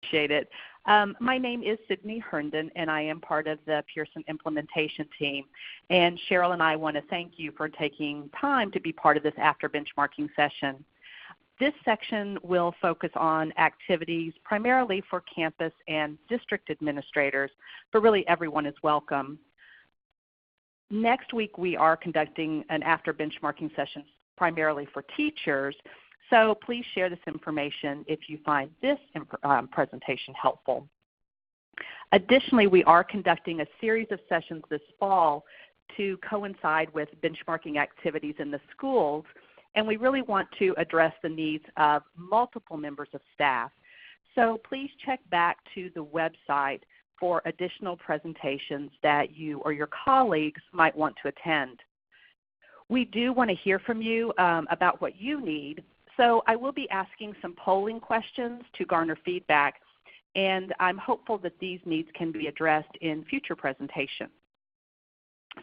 appreciate it. My name is Sydney Herndon, and I am part of the Pearson implementation team. And Cheryl and I want to thank you for taking time to be part of this after benchmarking session. This section will focus on activities primarily for campus and district administrators, but really everyone is welcome. Next week we are conducting an after benchmarking session primarily for teachers, so please share this information if you find this presentation helpful. Additionally, we are conducting a series of sessions this fall to coincide with benchmarking activities in the schools, and we really want to address the needs of multiple members of staff. So please check back to the website for additional presentations that you or your colleagues might want to attend. We do want to hear from you about what you need, so I will be asking some polling questions to garner feedback, and I'm hopeful that these needs can be addressed in future presentations.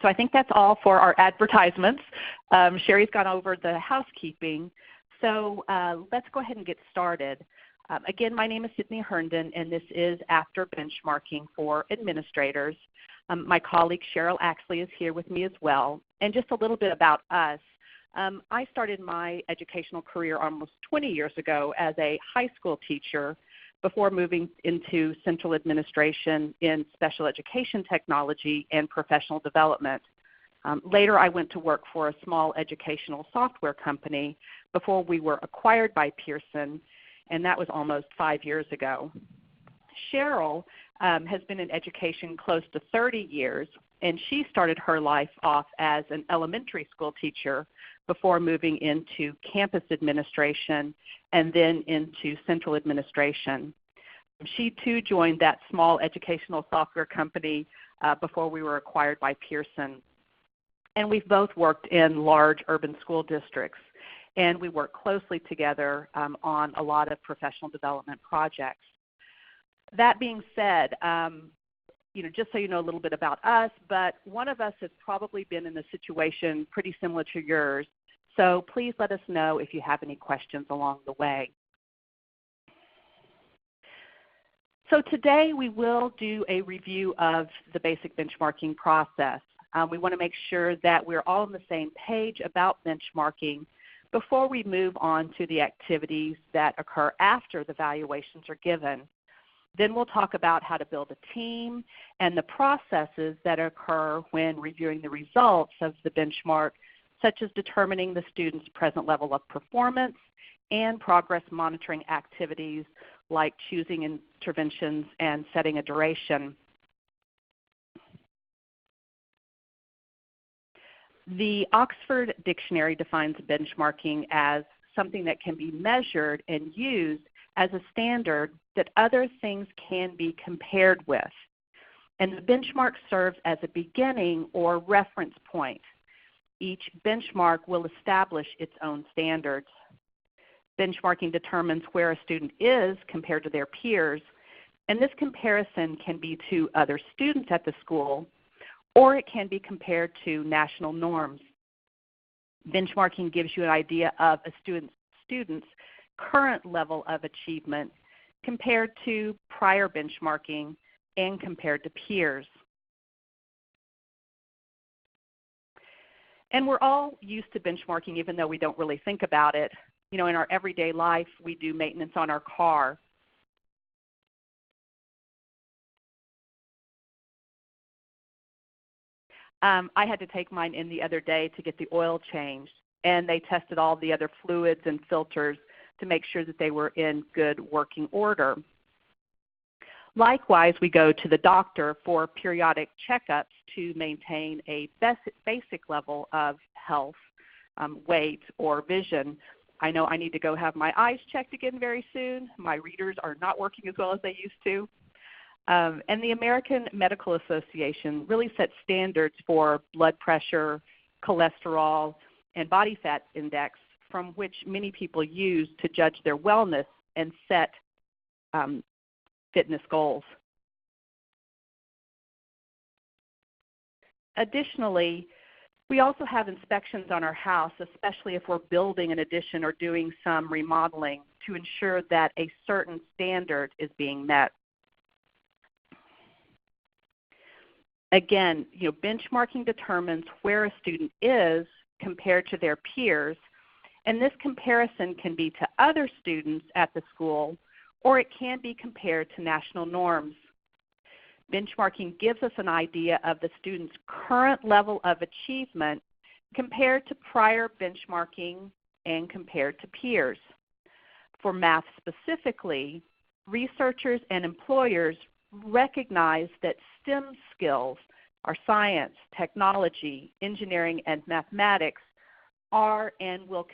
So I think that's all for our advertisements. Sherry's gone over the housekeeping, so let's go ahead and get started. Again, my name is Sydney Herndon, and this is After Benchmarking for Administrators. My colleague Cheryl Axley is here with me as well. And just a little bit about us. I started my educational career almost 20 years ago as a high school teacher before moving into central administration in special education technology and professional development. Later, I went to work for a small educational software company before we were acquired by Pearson, and that was almost 5 years ago. Cheryl has been in education close to 30 years, and she started her life off as an elementary school teacher before moving into campus administration and then into central administration. She too joined that small educational software company before we were acquired by Pearson. And we've both worked in large urban school districts, and we work closely together on a lot of professional development projects. That being said, just so you know a little bit about us, but one of us has probably been in a situation pretty similar to yours, so please let us know if you have any questions along the way. So today we will do a review of the basic benchmarking process. We want to make sure that we're all on the same page about benchmarking before we move on to the activities that occur after the evaluations are given. Then we'll talk about how to build a team and the processes that occur when reviewing the results of the benchmark, such as determining the student's present level of performance and progress monitoring activities like choosing interventions and setting a duration. The Oxford Dictionary defines benchmarking as something that can be measured and used as a standard that other things can be compared with. And the benchmark serves as a beginning or reference point. Each benchmark will establish its own standards. Benchmarking determines where a student is compared to their peers, and this comparison can be to other students at the school, or it can be compared to national norms. Benchmarking gives you an idea of a student's current level of achievement compared to prior benchmarking and compared to peers. And we're all used to benchmarking even though we don't really think about it. In our everyday life, we do maintenance on our car. I had to take mine in the other day to get the oil changed, and they tested all the other fluids and filters to make sure that they were in good working order. Likewise, we go to the doctor for periodic checkups to maintain a basic level of health, weight, or vision. I know I need to go have my eyes checked again very soon. My readers are not working as well as they used to. And the American Medical Association really sets standards for blood pressure, cholesterol, and body fat index from which many people use to judge their wellness and set fitness goals. Additionally, we also have inspections on our house, especially if we're building an addition or doing some remodeling to ensure that a certain standard is being met. Again, benchmarking determines where a student is compared to their peers, and this comparison can be to other students at the school, or it can be compared to national norms. Benchmarking gives us an idea of the student's current level of achievement compared to prior benchmarking and compared to peers. For math specifically, researchers and employers recognize that STEM skills, our science, technology, engineering, and mathematics, are and will